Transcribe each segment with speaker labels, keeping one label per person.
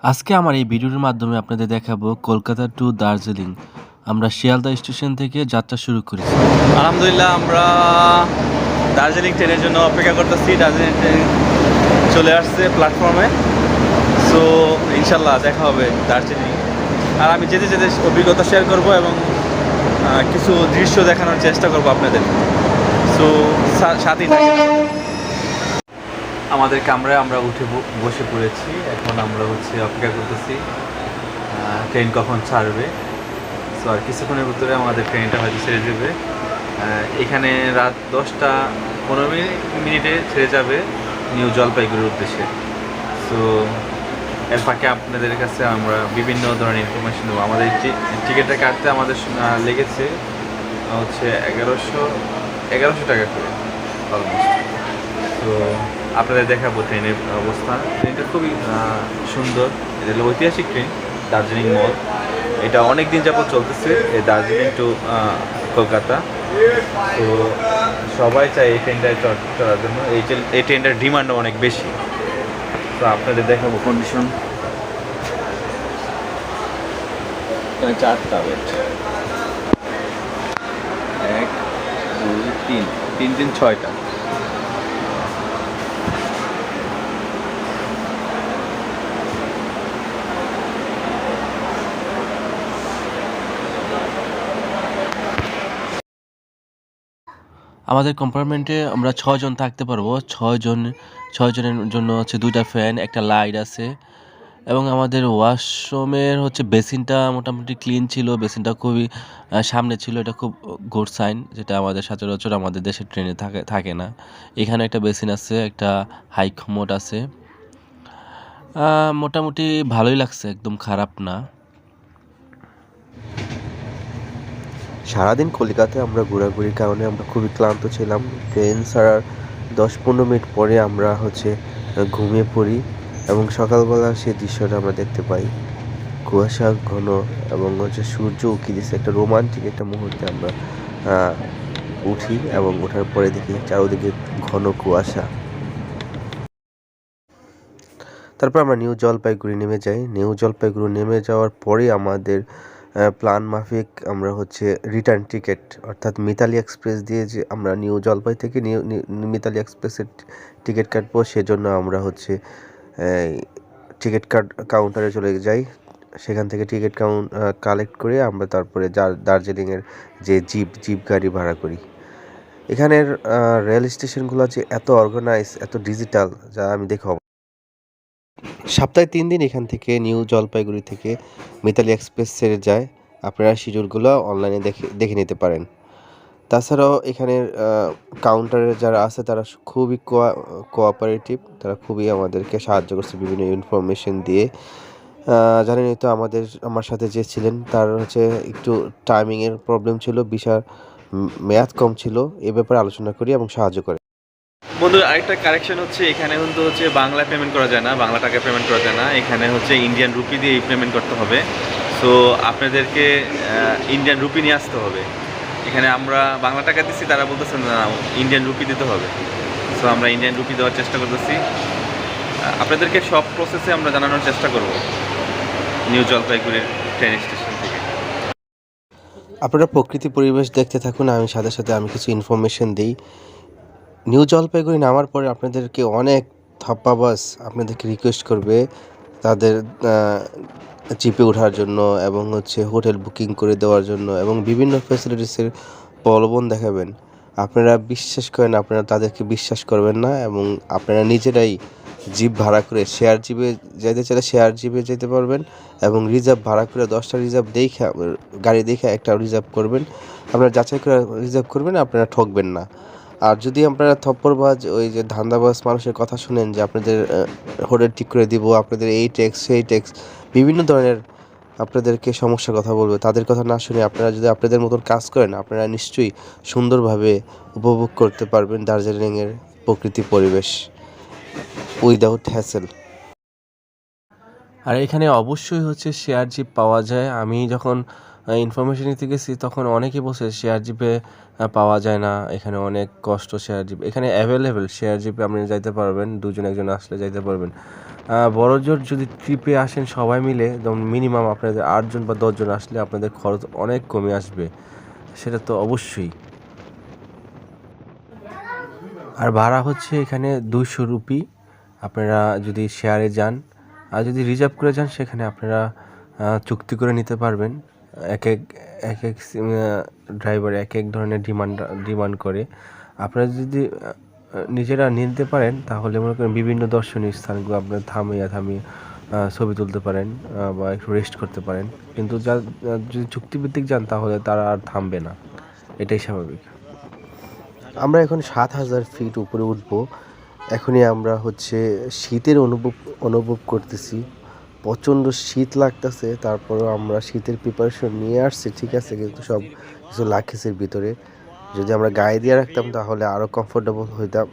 Speaker 1: আজকে আমার এই ভিডিওর মাধ্যমে আপনাদের দেখাবো কলকাতা টু দার্জিলিং। আমরা শিয়ালদা স্টেশন থেকে যাত্রা শুরু করেছি।
Speaker 2: আলহামদুলিল্লাহ আমরা দার্জিলিং ট্রেনের জন্য অপেক্ষা করতেছি। দার্জিলিং ট্রেন চলে আসছে প্ল্যাটফর্মে। সো ইনশাল্লাহ দেখা হবে দার্জিলিং। আর আমি যেতে যেতে অভিজ্ঞতা শেয়ার করব এবং কিছু দৃশ্য দেখানোর চেষ্টা করব আপনাদের। সো সাথেই থাকুন। আমাদের কামরায় আমরা উঠে বসে পড়েছি। এখন আমরা অপেক্ষা করতেছি ট্রেন কখন ছাড়বে। সো আর কিছুক্ষণের ভিতরে আমাদের ট্রেনটা হয়তো ছেড়ে দেবে। এখানে রাত 10:15 ছেড়ে যাবে নিউ জলপাইগুড়ির উদ্দেশ্যে। সো এর ফাঁকে আপনাদের কাছে আমরা বিভিন্ন ধরনের ইনফরমেশন দেবো। আমাদের টিকিটটা কাটতে আমাদের লেগেছে 1100 টাকা করে অলমোস্ট। তো আপনাদের দেখাবো ট্রেনের অবস্থা। ট্রেনটা খুবই সুন্দর। এটা হলো ঐতিহাসিক ট্রেন, দার্জিলিং মল। এটা অনেক দিন যাবত চলতেছে, এই দার্জিলিং টু কলকাতা। তো সবাই চায় এই ট্রেনটায় চলার জন্য। এই ট্রেনটার ডিমান্ডও অনেক বেশি। তো আপনাদের দেখাবো কন্ডিশন। 4টা বেড, 1 2 3 3 3 6টা।
Speaker 1: আমাদের কম্পার্টমেন্টে আমরা 6 জন থাকতে পারবো। 6 জনের জন্য 2টা ফ্যান, একটা লাইট আছে এবং আমাদের ওয়াশরুমের বেসিনটা মোটামুটি ক্লিন ছিল। বেসিনটা খুবই সামনে ছিল। এটা খুব গুড সাইন, যেটা আমাদের সচরাচর আমাদের দেশের ট্রেনে থাকে না। এখানে একটা বেসিন আছে, একটা হাই কমোড আছে। মোটামুটি ভালোই লাগছে, একদম খারাপ না।
Speaker 3: সারাদিন কলকাতায় আমরা ঘোরাঘুরির কারণে আমরা খুবই ক্লান্ত ছিলাম। ট্রেন ছাড়ার 10-15 মিনিট পরে আমরা ঘুমিয়ে পড়ি এবং সকালবেলা সেই দৃশ্যটা আমরা দেখতে পাই। কুয়াশা ঘন এবং সূর্য উঁকি দিচ্ছে, একটা রোমান্টিক একটা মুহূর্তে আমরা উঠি এবং ওঠার পরে দেখি চারদিকে ঘন কুয়াশা। তারপর আমরা নিউ জলপাইগুড়ি নেমে যাই। নিউ জলপাইগুড়ি নেমে যাওয়ার পরে আমাদের প্ল্যান মাফিক আমরা রিটার্ন টিকিট, অর্থাৎ মিতালি এক্সপ্রেস দিয়ে যে আমরা নিউ জলপাই থেকে মিতালি এক্সপ্রেসের টিকিট কাটবো, সেজন্য আমরা টিকিট কাউন্টারে চলে যাই। সেখান থেকে টিকিট কালেক্ট করে আমরা তারপরে দার্জিলিংয়ের যে জিপ গাড়ি ভাড়া করি। এখানের রেল স্টেশনগুলো যে এত অর্গানাইজ, এত ডিজিটাল, যা আমি দেখে সপ্তাহে 3 দিন এখান থেকে নিউ জলপাইগুড়ি থেকে মিতালি এক্সপ্রেস ছেড়ে যায়। আপনারা শিডিউলগুলো অনলাইনে দেখে নিতে পারেন। তাছাড়াও এখানের কাউন্টারে যারা আছে তারা খুবই কোঅপারেটিভ। তারা খুবই আমাদেরকে সাহায্য করছে বিভিন্ন ইনফরমেশন দিয়ে। জানেনই তো আমার সাথে যে ছিলেন তার একটু টাইমিংয়ের প্রবলেম ছিল, ভিসার মেয়াদ কম ছিল। এ ব্যাপারে আলোচনা করি এবং সাহায্য করে।
Speaker 2: বন্ধুরা, আরেকটা কারেকশন এখানে কিন্তু বাংলা পেমেন্ট করা যায় না, বাংলা টাকা পেমেন্ট করা যায় না। এখানে ইন্ডিয়ান রুপি দিয়ে পেমেন্ট করতে হবে। সো আপনাদেরকে ইন্ডিয়ান রুপি নিয়ে আসতে হবে। এখানে আমরা বাংলা টাকা দিচ্ছি, তারা বলতেছে না ইন্ডিয়ান রুপি দিতে হবে। সো আমরা ইন্ডিয়ান রুপি দেওয়ার চেষ্টা করতেছি। আপনাদেরকে সব প্রসেসে আমরা জানানোর চেষ্টা করব নিউ জলপাইগুড়ির ট্রেন স্টেশন থেকে।
Speaker 3: আপনারা প্রকৃতি পরিবেশ দেখতে থাকুন, আমি সাথে সাথে আমি কিছু ইনফরমেশন দিই। নিউ জলপাইগুড়ি নামার পরে আপনাদেরকে অনেক থাপ্পা বাস আপনাদেরকে রিকোয়েস্ট করবে তাদের জিপে ওঠার জন্য এবং হোটেল বুকিং করে দেওয়ার জন্য এবং বিভিন্ন ফ্যাসিলিটিসের প্রলোভন দেখাবেন। আপনারা বিশ্বাস করেন, আপনারা তাদেরকে বিশ্বাস করবেন না এবং আপনারা নিজেরাই জিপ ভাড়া করে শেয়ার জিপে যেতে চাইলে শেয়ার জিপে যেতে পারবেন এবং রিজার্ভ ভাড়া করে 10টা রিজার্ভ দেখে গাড়ি দেখে একটা রিজার্ভ করবেন। আপনারা যাচাই করে রিজার্ভ করবেন, আপনারা ঠকবেন না। আর যদি আপনারা থপ্পড়বাজ ওই যে ধান্দাবাজ মানুষের কথা শুনেন যে আপনাদের হোটেল ঠিক করে দিব, আপনাদের এই ট্যাক্স সেই ট্যাক্স, বিভিন্ন ধরনের আপনাদেরকে সমস্যার কথা বলবে, তাদের কথা না শুনে আপনারা যদি আপনাদের মতন কাজ করেন, আপনারা নিশ্চয়ই সুন্দরভাবে উপভোগ করতে পারবেন দার্জিলিংয়ের প্রকৃতি পরিবেশ উইদাউট হ্যাসেল।
Speaker 1: আর এখানে অবশ্যই শেয়ার জিপ পাওয়া যায়। আমি যখন
Speaker 3: ইনফরমেশন নিতে গেছি তখন অনেকে বলছে শেয়ার জিপে পাওয়া যায় না, এখানে অনেক কষ্ট শেয়ার জিপ। এখানে অ্যাভেলেবেল শেয়ার জিপে আপনি যাইতে পারবেন, দুজন একজন আসলে যাইতে পারবেন। বড় জোর যদি ট্রিপে আসেন সবাই মিলে, যেমন মিনিমাম আপনাদের 8 জন বা 10 জন আসলে আপনাদের খরচ অনেক কমে আসবে, সেটা তো অবশ্যই। আর ভাড়া হচ্ছে এখানে 200 রুপি আপনারা যদি শেয়ারে যান। আর যদি রিজার্ভ করে যান সেখানে আপনারা চুক্তি করে নিতে পারবেন। এক এক এক এক ড্রাইভার এক এক ধরনের ডিমান্ড করে। আপনারা যদি নিজেরা নিতে পারেন তাহলে মনে করেন বিভিন্ন দর্শনীয় স্থানগুলো আপনারা থামিয়ে ছবি তুলতে পারেন বা একটু রেস্ট করতে পারেন। কিন্তু যদি চুক্তিভিত্তিক যান তাহলে তারা আর থামবে না, এটাই স্বাভাবিক। আমরা এখন 7000 ফিট উপরে উঠবো। এখনই আমরা হচ্ছে শীতের অনুভব করতেছি, প্রচণ্ড শীত লাগতেছে। তারপরেও আমরা শীতের প্রিপারেশন নিয়ে আসছি, ঠিক আছে, কিন্তু সব কিছু লাকেজের ভিতরে। যদি আমরা গায়ে দিয়ে রাখতাম তাহলে আরও কমফোর্টেবল হইতাম,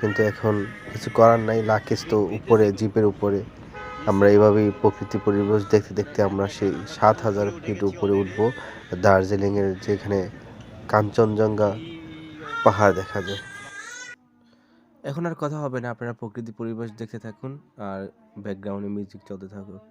Speaker 3: কিন্তু এখন কিছু করার নাই, লাকেজ তো উপরে, জিপের উপরে। আমরা এইভাবেই প্রকৃতি পরিবেশ দেখতে দেখতে আমরা সেই 7000 ফিট উপরে উঠবো, দার্জিলিংয়ের যেখানে কাঞ্চনজঙ্ঘা পাহাড় দেখা যায়। এখন আর কথা হবে না, আপনারা প্রকৃতি পরিবেশ দেখতে থাকুন আর ব্যাকগ্রাউন্ডে মিউজিক চলতে থাকুক।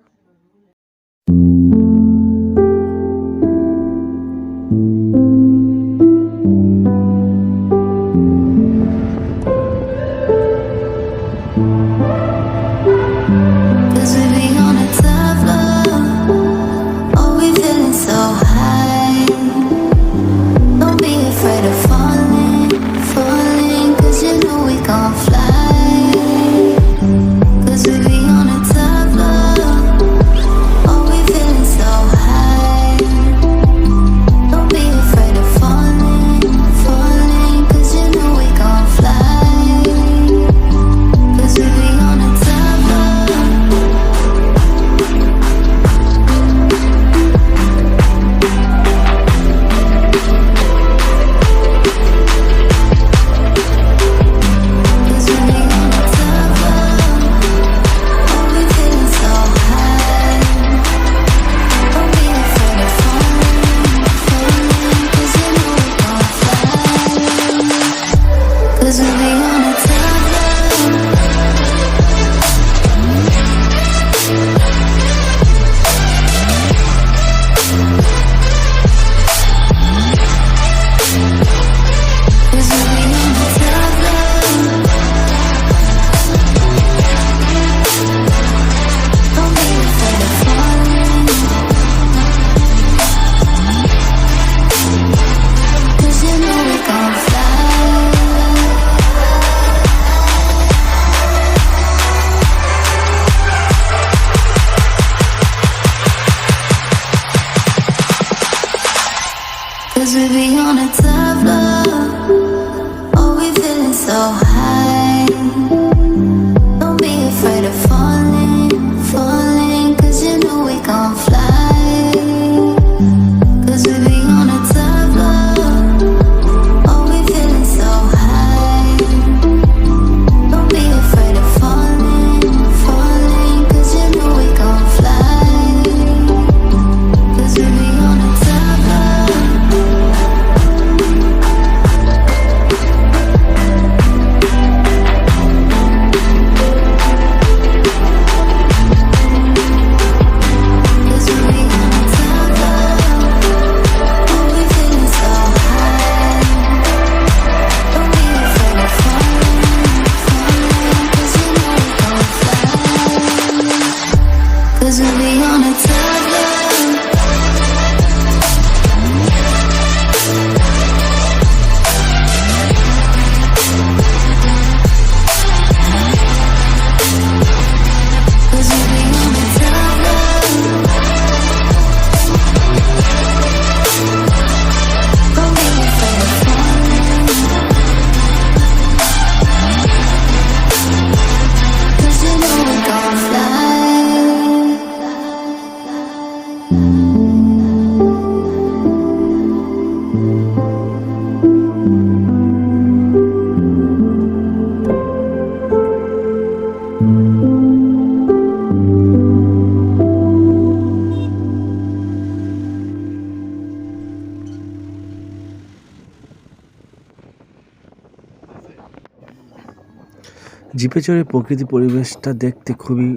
Speaker 1: জিপে চড়ে প্রকৃতি পরিবেশটা দেখতে খুবই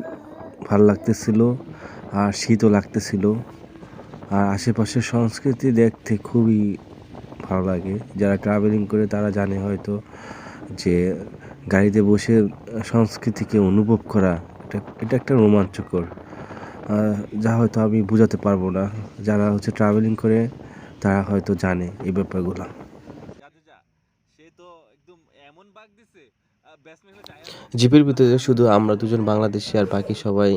Speaker 1: ভালো লাগতেছিল আর শীতও লাগতেছিল আর আশেপাশের সংস্কৃতি দেখতে খুবই ভালো লাগে। যারা ট্রাভেলিং করে তারা জানে হয়তো যে গাড়িতে বসে সংস্কৃতিকে অনুভব করা এটা একটা রোমাঞ্চকর, যা হয়তো আমি বোঝাতে পারবো না। যারা হচ্ছে ট্রাভেলিং করে তারা হয়তো জানে এই ব্যাপারগুলো।
Speaker 3: জিপের ভিতরে শুধু আমরা দুজন বাংলাদেশি আর বাকি সবাই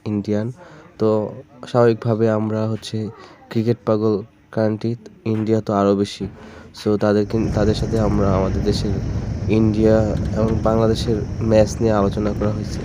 Speaker 3: ইন্ডিয়ান। তো স্বাভাবিকভাবে আমরা হচ্ছে ক্রিকেট পাগল কান্ট্রি, ইন্ডিয়া তো আরও বেশি। সো তাদের সাথে আমরা আমাদের দেশের ইন্ডিয়া এবং বাংলাদেশের ম্যাচ নিয়ে আলোচনা করা হয়েছে।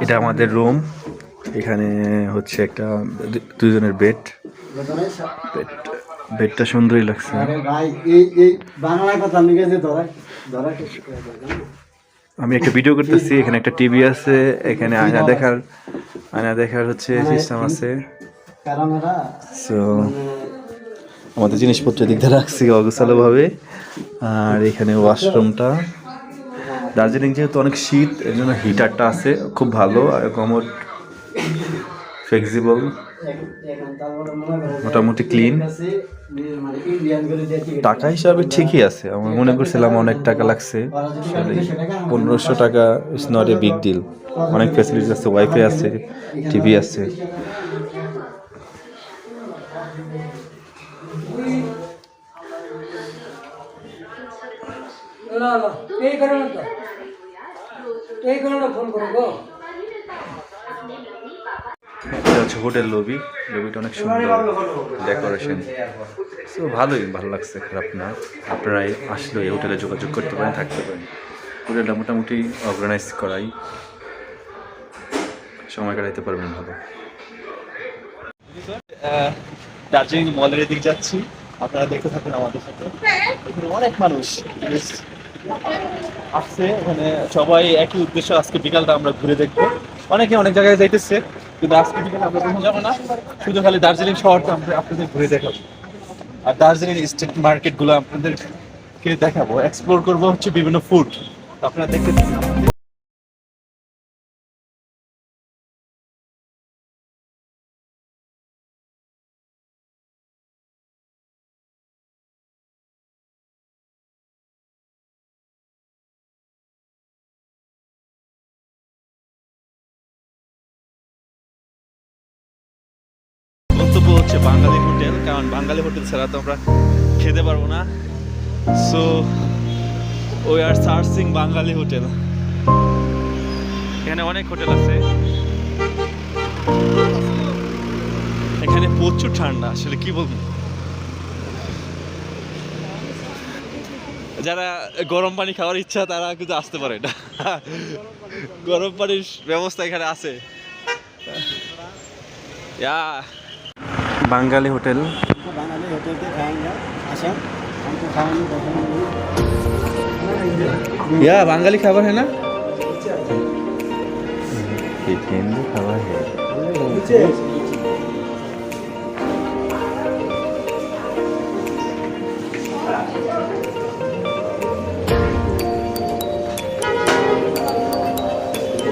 Speaker 2: এটা আমাদের রুম। এখানে হচ্ছে একটা দুজনের বেড। বেডটা সুন্দরই লাগছে। আমি একটা ভিডিও করতেছি, এখানে একটা টিভি আছে, এখানে আয়না দেখার হচ্ছে সিস্টেম আছে। সো আমাদের জিনিসপত্র দিক দিয়ে রাখছি অগোছালো ভাবে। আর এখানে ওয়াশরুমটা। দার্জিলিং যেহেতু অনেক শীত, এর জন্য হিটারটা আছে, খুব ভালো আর কমোড, ফ্লেক্সিবল, মোটামুটি ক্লিন। টাকা হিসাবে ঠিকই আছে, আমার মনে করছিলাম অনেক টাকা লাগছে। 1500 টাকা is not a big deal. অনেক ফ্যাসিলিটিস আছে, ওয়াইফাই আছে, টিভি আছে। এটা হচ্ছে হোটেল লবি। লবিটা অনেক সুন্দর, ডেকোরেশন। সো ভালো লাগছে, খারাপ না। আপনারা আসলে এই হোটেলে যোগাযোগ করতে পারেন, থাকতে পারেন। হোটেলটা মোটামুটি অর্গানাইজ করাই, সময় কাটাইতে পারবেন ভালো। দার্জিলিং মলের দিকে যাচ্ছি, আপনারা দেখতে থাকুন আমাদের সাথে। এখানে অনেক মানুষ আসছে, ওখানে সবাই একই উদ্দেশ্য, আজকে বিকালটা আমরা ঘুরে দেখবো। অনেকে অনেক জায়গায় যাইতেছে, কিন্তু আজকে বিকালে আমরা কোথাও যাবো না, শুধু খালি দার্জিলিং শহরটা আমরা আপনাদের ঘুরে দেখাবো। আর দার্জিলিং স্ট্রিট মার্কেট গুলো আপনাদেরকে দেখাবো, এক্সপ্লোর করবো হচ্ছে বিভিন্ন ফুড। আপনারা দেখতে থাকুন। গন্তব্য হচ্ছে বাঙালি হোটেল, কারণ বাঙালি হোটেল ছাড়া তো আমরা খেতে পারবো না। So we are searching Bengali hotel. এখানে অনেক হোটেল আছে, এখানে প্রচুর ঠান্ডা, আসলে কি বলবো। যারা গরম পানি খাওয়ার ইচ্ছা তারা কিন্তু আসতে পারে না, গরম পানির ব্যবস্থা এখানে আছে। বাঙালি হোটেল,
Speaker 4: बांगाली होटल पे खाएंगे अच्छा हमको खाएंगे पसंद
Speaker 2: या বাঙালি খাবার है ना, हिंदू खाবার है।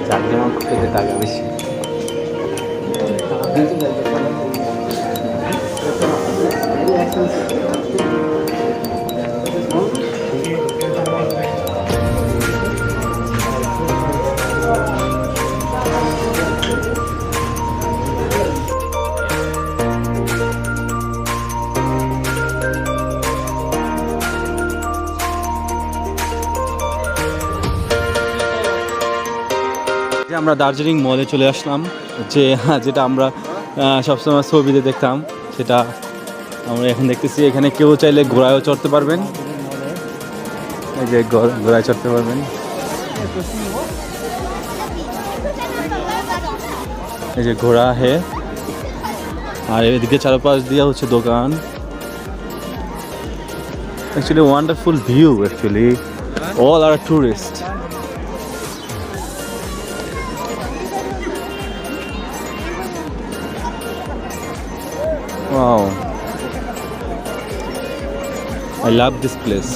Speaker 2: জাকজমক খেতে টাকা বেশি। আমরা দার্জিলিং মলে চলে আসলাম, যেটা আমরা সবসময় ছবিতে দেখতাম, সেটা আমরা এখন দেখতেছি। এখানে কেউ চাইলে ঘোড়ায়ও চড়তে পারবেন, এই যে ঘোড়ায় চড়তে পারবেন। এই যে ঘোড়া হে, আর এদিকে চারপাশ দিয়ে হচ্ছে দোকান। Actually wonderful view, actually all are tourist. Wow, I love this place.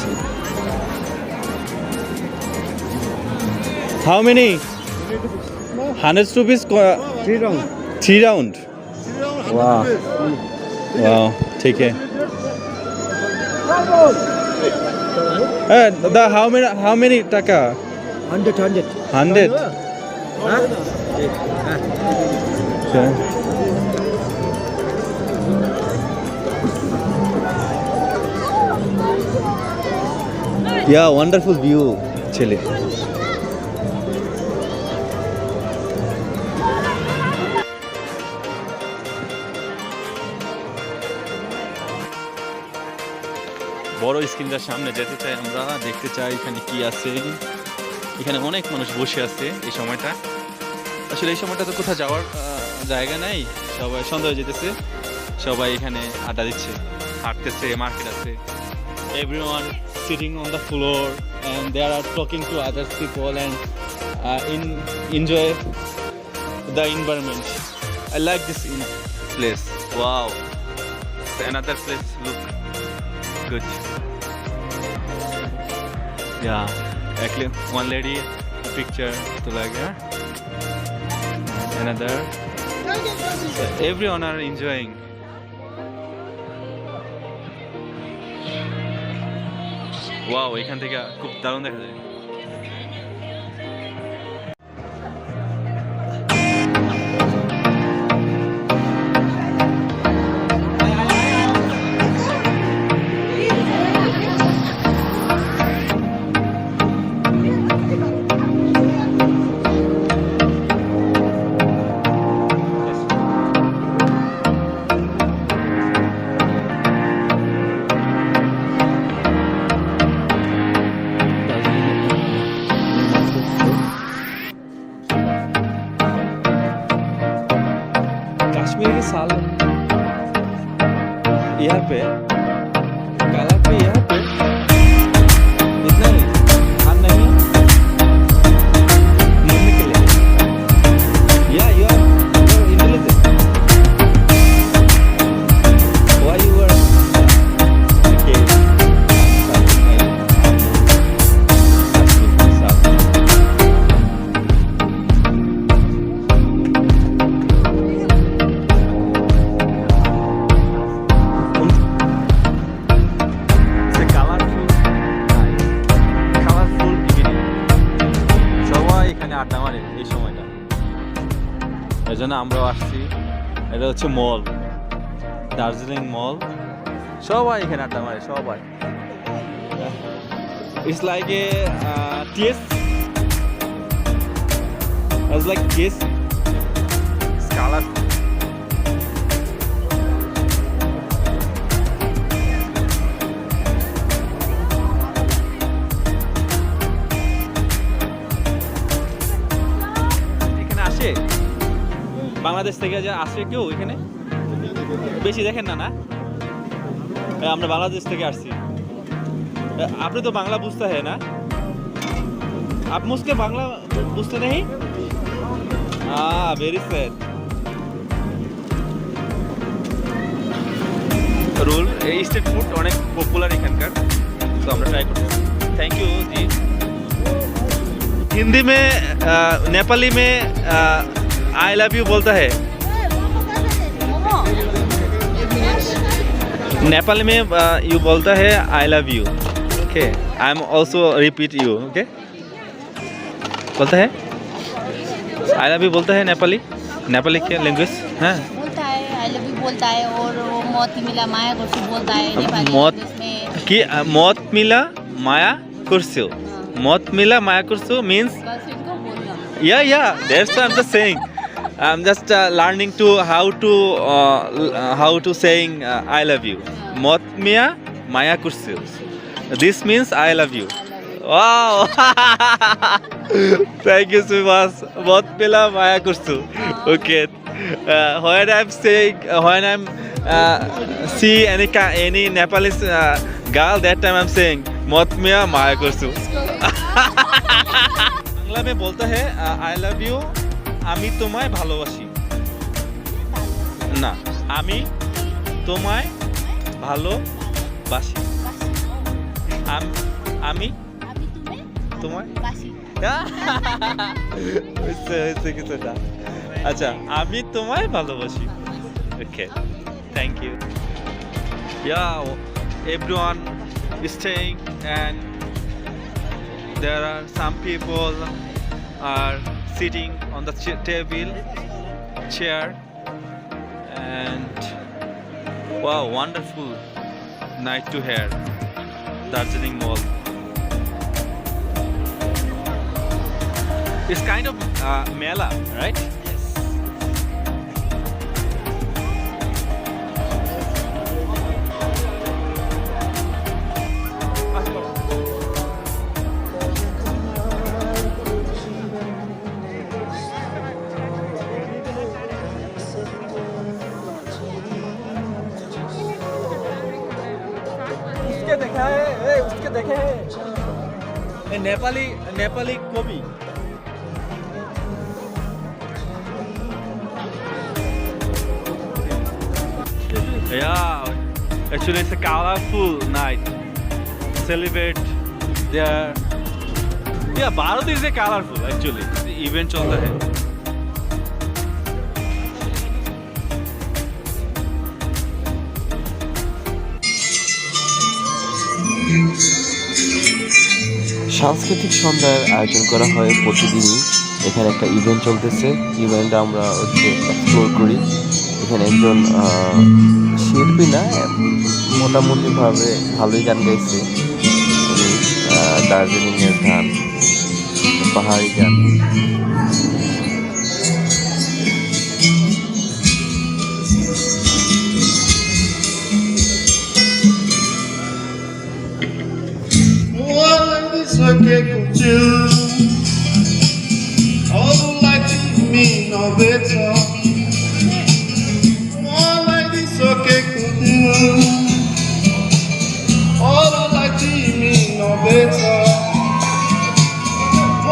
Speaker 2: How many? 100 rupees?
Speaker 4: 3 round
Speaker 2: 3 round. Wow. Wow. Take care. How many taka?
Speaker 4: 100
Speaker 2: 100. Okay. Yeah, wonderful view, Chile. বড় স্ক্রিনটার সামনে যেতে চাই আমরা, দেখতে চাই এখানে কি আছে। এখানে অনেক মানুষ বসে আছে এই সময়টা। আসলে এই সময়টা তো কোথাও যাওয়ার জায়গা নাই, সবাই সন্ধ্যা হয়ে যেতেছে, সবাই এখানে আড্ডা দিচ্ছে, হাঁটতেছে, মার্কেট আছে। Everyone sitting on the floor and they are talking to other people and enjoy the environment. I like this place. Wow, another place look good. Yeah, actually one lady picture to like her. Another. So everyone are enjoying. Wow, এখান থেকে খুব দারুণ দেখা যায়। कश्मीर के साल यहाँ पे काला पे यहाँ पे इतना नहीं हम नहीं मरने के लिए या you are intelligent why you are okay আড্ডা মারে এই সময়টা, এই জন্য আমরাও আসছি। এটা হচ্ছে মল, দার্জিলিং মল, সবাই এখানে আড্ডা মারে, সবাই। It's like a TS, it's like TS colour. এখানে আসে বাংলাদেশ থেকে যে আসে কেউ এখানে? বেশি দেখেন না, না? আমরা বাংলাদেশ থেকে আসছি। আপনি তো বাংলা বুঝতে হয় না? आप मुझके बांग्ला बुझते नहीं? Very sad. Roll street food অনেক পপুলার এখানকার, তো আমরা ট্রাই করছি। थैंक यू जी। हिंदी में नेपाली में आई लव यू बोलता है। नेपाली में यू बोलता है I love you. Okay, I am also repeat you. Okay, बोलता है आई लव यू, बोलता है नेपाली, नेपाली क्या लैंग्वेज? हाँ,
Speaker 5: बोलता है आई लव यू बोलता है, और वो मौत मिला माया कुछ बोलता है नेपाली
Speaker 2: मौत
Speaker 5: लैंग्वेज में।
Speaker 2: कि मौत मिला माया कुर्सो, मौत मिला माया कुर्सो मीन्स
Speaker 5: गर्लफ्रेंड को बोलना।
Speaker 2: yeah, that's what I'm just saying. I'm just learning to how to saying I love you. Mot mia maya kursu. This means I love you. Wow. Thank you so much. Mot mila maya kursu. Okay. When I'm saying, when I'm see any Nepalese girl, that time I'm saying mot mia maya kursu. Bangla में बोलता है I love you, আমি তোমায় ভালোবাসি। না, আমি তোমায় ভালোবাসি। আমি
Speaker 5: अभी तुम्हें
Speaker 2: তোমায়
Speaker 5: बासी।
Speaker 2: হয়েছে কিছুটা। আচ্ছা, আমি তোমায় ভালোবাসি। Okay, thank you. Everyone staying, and there are some people are sitting on the chair, and wow, wonderful night to here, Darjeeling Mall. It's kind of mela, right? Yes. उसके देखा है, उसके देखे है, नेपाली कवि। Yeah, actually it's a colorful night. Celebrate their, yeah, Bharat is a colorful actually. The event चलता है।
Speaker 1: সাংস্কৃতিক সন্ধ্যার আয়োজন করা হয় প্রতিদিনই। এখানে একটা ইভেন্ট চলতেছে, ইভেন্ট আমরা এক্সপ্লোর করি। এখানে একজন শিল্পী না, মোটামুটিভাবে ভালোই গান গাইছে, উনি দার্জিলিংয়ের গান, পাহাড়ি গান।
Speaker 6: Que curtiu, all like me no better, all like this que curtiu, all like me no better,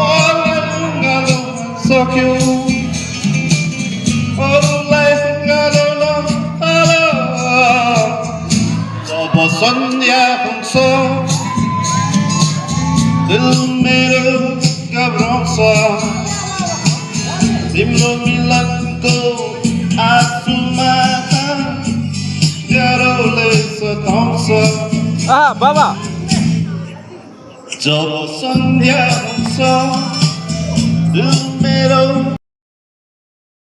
Speaker 6: all like ungalo so que all like ungalo no hello, so sonya so दिल मेरो घबराउँछ, तिम्रो मिलनको आँसुमा गाह्रोले सताउँछ।
Speaker 2: बाबा,
Speaker 6: जब सन्ध्या हुन्छ दिल मेरो